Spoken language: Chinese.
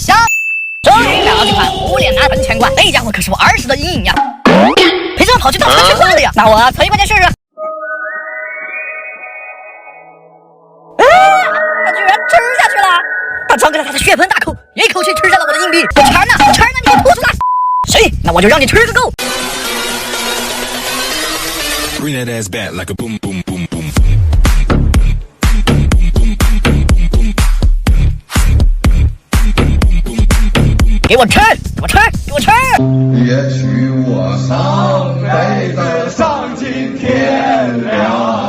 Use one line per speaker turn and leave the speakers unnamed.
下。终于买到这款无脸男喷泉罐，这家伙可是我儿时的阴影呀！凭什么跑去找他去换的呀？那我推关键试试。他居然吃下去了！他张开了他的血盆大口，一口气吃下了我的硬币。我馋呢，你给我吐出来！行，那我就让你吃个够。
Bring that ass back like a boom boom boom boom.
给我吃，给我吃，给我吃！
也许我上辈子丧尽天良。